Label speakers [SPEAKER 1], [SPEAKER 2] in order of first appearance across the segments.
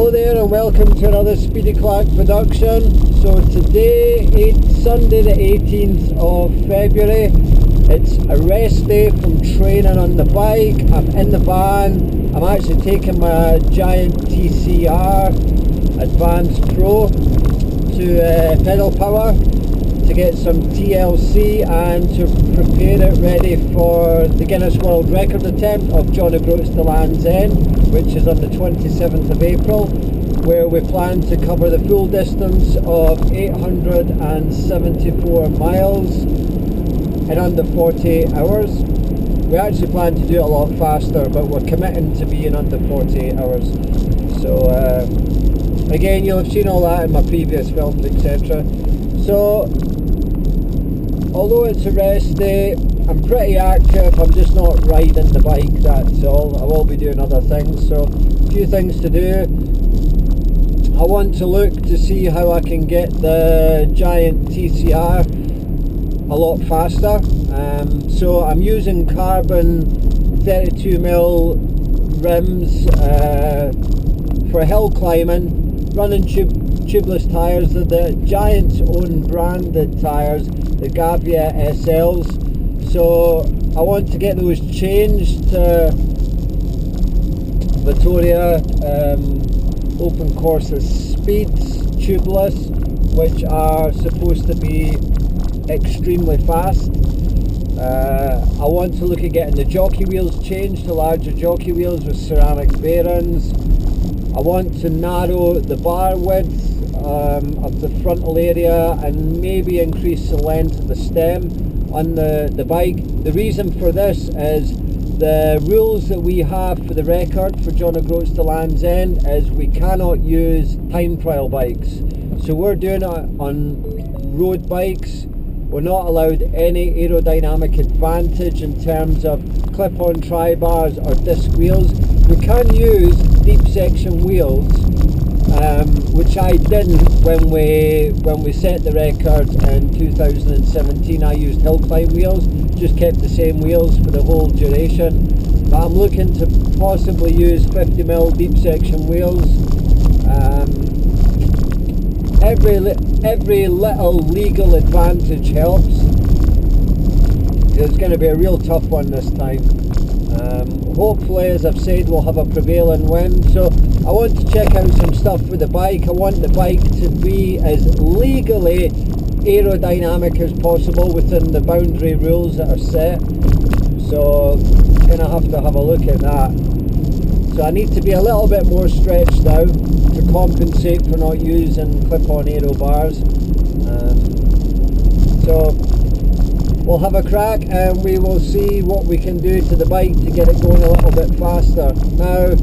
[SPEAKER 1] Hello there and welcome to another Speedieclark production. So today, Sunday the 18th of February, it's a rest day from training on the bike. I'm in the van. I'm actually taking my giant TCR Advanced Pro to pedal power to get some TLC and to prepare it ready for the Guinness World Record attempt of John O'Groats to Land's End, which is on the 27th of April, where we plan to cover the full distance of 874 miles in under 48 hours. We actually plan to do it a lot faster, but we're committing to being under 48 hours. So again, you'll have seen all that in my previous films, etc. So although it's a rest day, I'm pretty active. I'm just not riding the bike, that's all. I will be doing other things. So a few things to do. I want to look to see how I can get the giant TCR a lot faster. So I'm using carbon 32mm rims for hill climbing, running tubeless tyres. They're the Giant's own branded tyres, the Gavia SLs. So I want to get those changed to Vittoria Open Courses Speeds tubeless, which are supposed to be extremely fast. I want to look at getting the jockey wheels changed to larger jockey wheels with ceramic bearings. I want to narrow the bar width of the frontal area and maybe increase the length of the stem on the bike. The reason for this is the rules that we have for the record for John O'Groats to Land's End is we cannot use time trial bikes. So we're doing it on road bikes. We're not allowed any aerodynamic advantage in terms of clip-on tri-bars or disc wheels. We can use deep section wheels, which I didn't when we set the record in 2017. I used hill climb wheels, just kept the same wheels for the whole duration. But I'm looking to possibly use 50mm deep section wheels. Every little legal advantage helps. It's going to be a real tough one this time. Hopefully, as I've said, we'll have a prevailing wind. So I want to check out some stuff with the bike. I want the bike to be as legally aerodynamic as possible within the boundary rules that are set. So I'm going to have a look at that. So I need to be a little bit more stretched out to compensate for not using clip-on aero bars. So we'll have a crack and we will see what we can do to the bike to get it going a little bit faster. Now,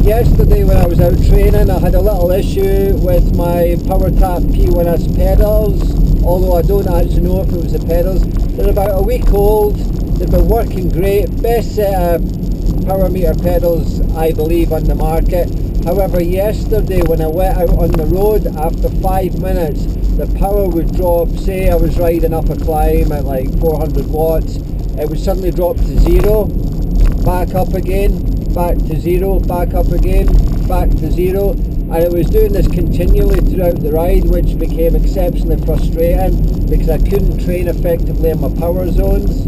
[SPEAKER 1] yesterday when I was out training, I had a little issue with my PowerTap P1S pedals, although I don't actually know if it was the pedals. They're about a week old. They've been working great. Best set of power meter pedals, I believe, on the market. However, yesterday when I went out on the road, after 5 minutes, the power would drop. Say I was riding up a climb at like 400 watts, it would suddenly drop to zero, back up again, back to zero, back up again, back to zero, and it was doing this continually throughout the ride, which became exceptionally frustrating because I couldn't train effectively in my power zones.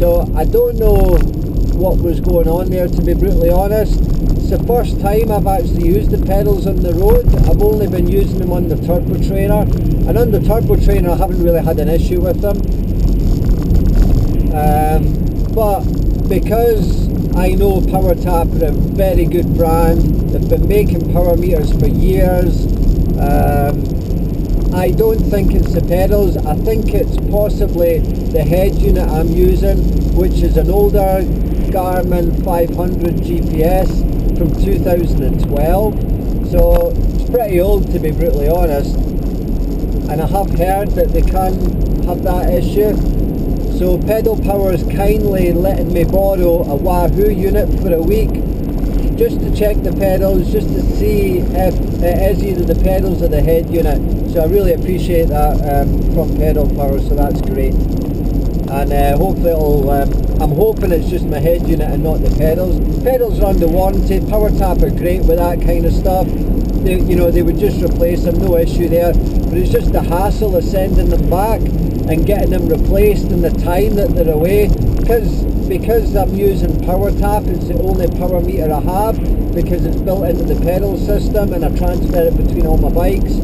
[SPEAKER 1] So I don't know what was going on there, to be brutally honest. It's the first time I've actually used the pedals on the road. I've only been using them on the turbo trainer, and on the turbo trainer I haven't really had an issue with them. But because I know PowerTap are a very good brand, they've been making power meters for years, I don't think it's the pedals. I think it's possibly the head unit I'm using, which is an older Garmin 500 GPS from 2012. So it's pretty old, to be brutally honest, and I have heard that they can have that issue. So Pedal Power is kindly letting me borrow a Wahoo unit for a week just to check the pedals, just to see if it is either the pedals or the head unit. So I really appreciate that from Pedal Power, so that's great. and hopefully it'll, I'm hoping it's just my head unit and not the pedals. Pedals are under warranty. PowerTap are great with that kind of stuff. They, you know, they would just replace them, no issue there, but it's just the hassle of sending them back and getting them replaced in the time that they're away, because I'm using PowerTap. It's the only power meter I have, because it's built into the pedal system and I transfer it between all my bikes.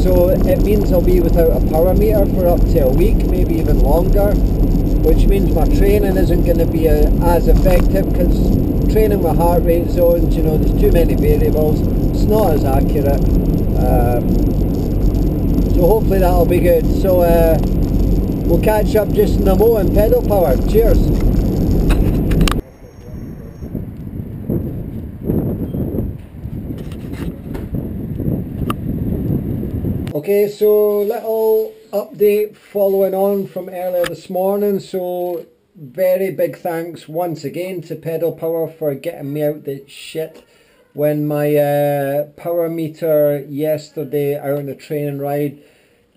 [SPEAKER 1] So it means I'll be without a power meter for up to a week, maybe even longer, which means my training isn't going to be as effective, because training with heart rate zones, you know, there's too many variables, it's not as accurate. So hopefully that'll be good. So we'll catch up just in a moment. Pedal power, cheers. Okay, so little update following on from earlier this morning. So very big thanks once again to Pedal Power for getting me out the shit when my power meter yesterday out on a training ride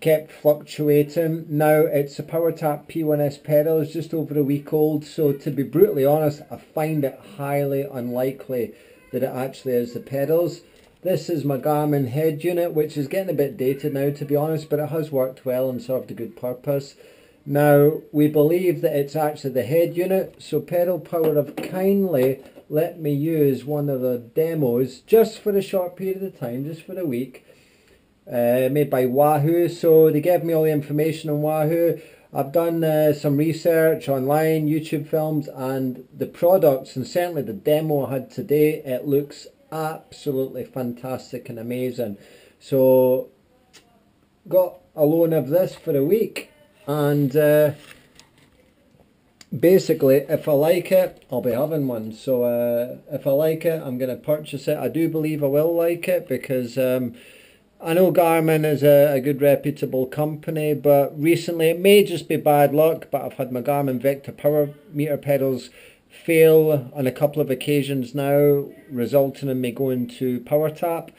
[SPEAKER 1] kept fluctuating. Now it's a PowerTap P1S pedal, it's just over a week old, so to be brutally honest, I find it highly unlikely that it actually is the pedals. This is my Garmin head unit, which is getting a bit dated now, to be honest, but it has worked well and served a good purpose. Now, we believe that it's actually the head unit, so Pedal Power have kindly let me use one of the demos just for a short period of time, just for a week, made by Wahoo. So they gave me all the information on Wahoo. I've done some research online, YouTube films, and the products, and certainly the demo I had today, it looks absolutely fantastic and amazing. So got a loan of this for a week, and basically if I like it, I'll be having one. So if I like it, I'm going to purchase it. I do believe I will like it, because I know Garmin is a good reputable company, but recently, it may just be bad luck, but I've had my Garmin Vector power meter pedals fail on a couple of occasions now, resulting in me going to PowerTap,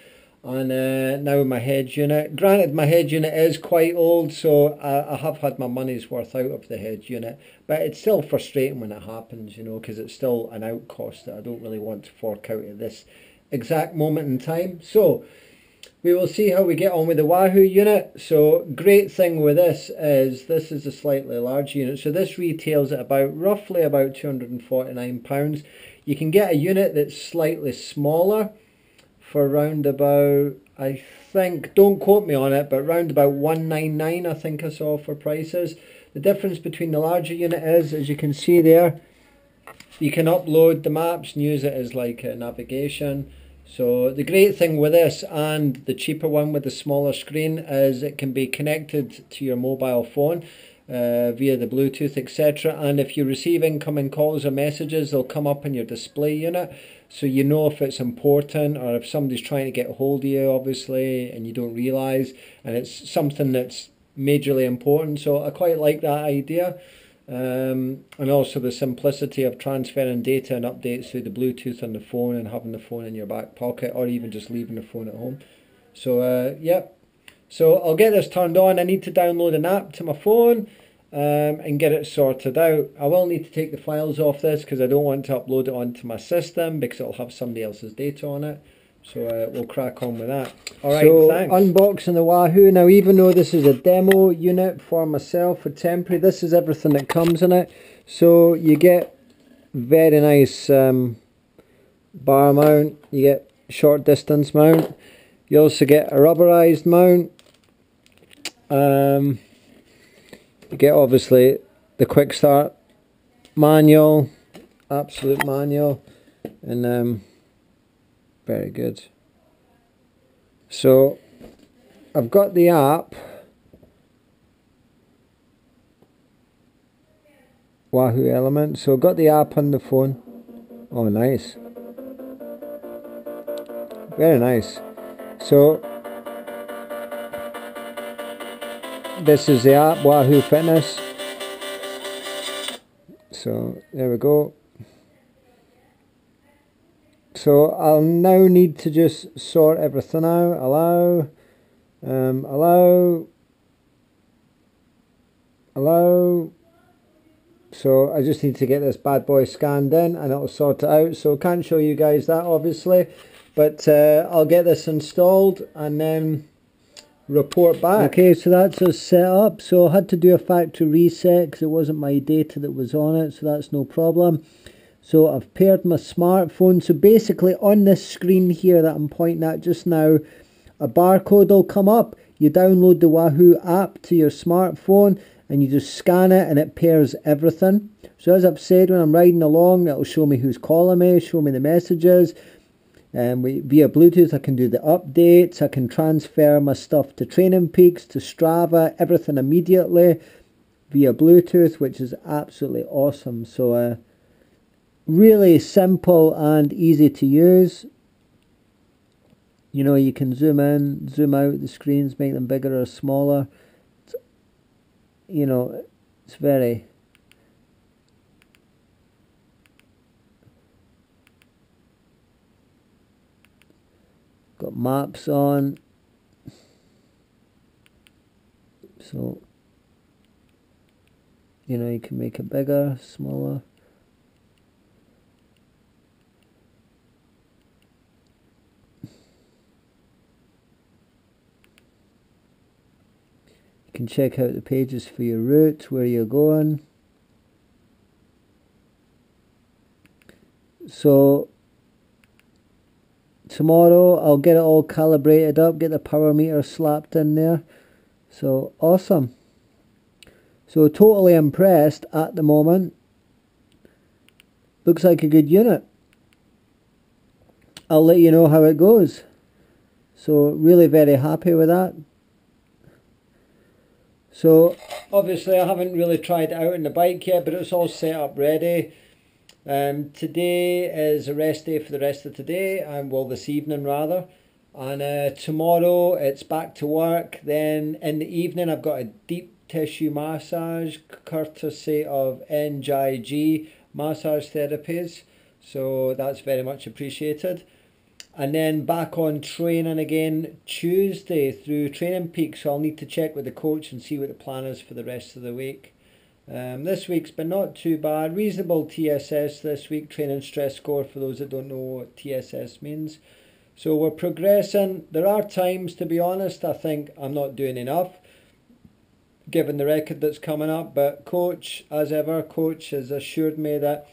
[SPEAKER 1] and now my head unit. Granted, my head unit is quite old, so I have had my money's worth out of the head unit, but it's still frustrating when it happens, you know, because it's still an out cost that I don't really want to fork out at this exact moment in time. So we will see how we get on with the Wahoo unit. So great thing with this is a slightly large unit. So this retails at roughly about £249. You can get a unit that's slightly smaller for round about, I think, don't quote me on it, but round about £199 I think I saw for prices. The difference between the larger unit is, as you can see there, you can upload the maps and use it as like a navigation. So the great thing with this and the cheaper one with the smaller screen is it can be connected to your mobile phone via the Bluetooth, etc. And if you receive incoming calls or messages, they'll come up in your display unit, so you know if it's important or if somebody's trying to get a hold of you, obviously, and you don't realise, and it's something that's majorly important. So I quite like that idea. And also the simplicity of transferring data and updates through the Bluetooth on the phone and having the phone in your back pocket, or even just leaving the phone at home. So yep, so I'll get this turned on. I need to download an app to my phone and get it sorted out. I will need to take the files off this because I don't want to upload it onto my system, because it'll have somebody else's data on it. So we'll crack on with that. Alright, so thanks. Unboxing the Wahoo. Now, even though this is a demo unit for myself, for temporary, this is everything that comes in it. So you get very nice bar mount, you get short distance mount, you also get a rubberized mount, you get obviously the quick start manual, absolute manual, and very good. So I've got the app, Wahoo Elemnt. So I've got the app on the phone. Oh, nice. Very nice. So this is the app, Wahoo Fitness. So there we go. So I'll now need to just sort everything out. Allow, So I just need to get this bad boy scanned in and it'll sort it out. So can't show you guys that obviously, but I'll get this installed and then report back. Okay, so that's us set up. So I had to do a factory reset because it wasn't my data that was on it, so that's no problem. So I've paired my smartphone. So basically on this screen here that I'm pointing at just now, a barcode will come up. You download the Wahoo app to your smartphone and you just scan it and it pairs everything. So as I've said, when I'm riding along, it'll show me who's calling me, show me the messages. And via Bluetooth I can do the updates, I can transfer my stuff to Training Peaks, to Strava, everything immediately via Bluetooth, which is absolutely awesome. So really simple and easy to use. You know, you can zoom in, zoom out the screens, make them bigger or smaller. You know, it's very... Got maps on. So, you know, you can make it bigger, smaller. You can check out the pages for your route, where you're going. So tomorrow I'll get it all calibrated up, get the power meter slapped in there. So awesome. So totally impressed at the moment. Looks like a good unit. I'll let you know how it goes. So really very happy with that. So obviously I haven't really tried it out on the bike yet, but it's all set up ready. Today is a rest day for the rest of today, and well, this evening rather. And tomorrow it's back to work. Then in the evening I've got a deep tissue massage courtesy of NJG Massage Therapies. So that's very much appreciated. And then back on training again Tuesday through Training Peaks. So I'll need to check with the coach and see what the plan is for the rest of the week. This week's been not too bad. Reasonable TSS this week, training stress score, for those that don't know what TSS means. So we're progressing. There are times, to be honest, I think I'm not doing enough given the record that's coming up. But coach, as ever, coach has assured me that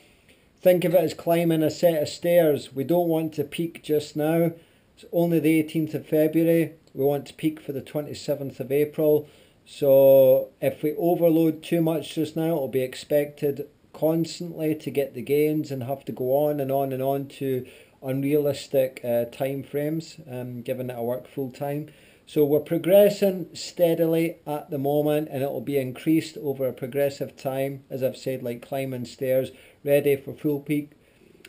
[SPEAKER 1] think of it as climbing a set of stairs. We don't want to peak just now. It's only the 18th of February. We want to peak for the 27th of April. So if we overload too much just now, it'll be expected constantly to get the gains and have to go on and on and on to unrealistic time frames, given that I work full time. So we're progressing steadily at the moment, and it'll be increased over a progressive time, as I've said, like climbing stairs, ready for full peak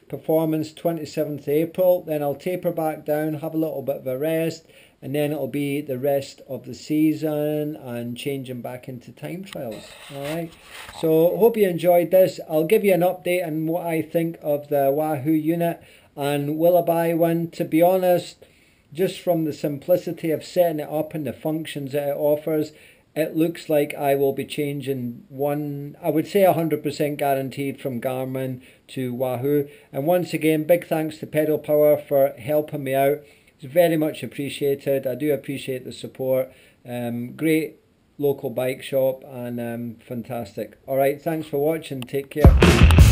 [SPEAKER 1] performance 27th April. Then I'll taper back down, have a little bit of a rest, and then it'll be the rest of the season and changing back into time trials. Alright, so hope you enjoyed this. I'll give you an update on what I think of the Wahoo unit and will I buy one. To be honest, just from the simplicity of setting it up and the functions that it offers, it looks like I will be changing one, I would say 100% guaranteed, from Garmin to Wahoo. And once again, big thanks to Pedal Power for helping me out. It's very much appreciated. I do appreciate the support. Great local bike shop and fantastic. Alright, thanks for watching. Take care.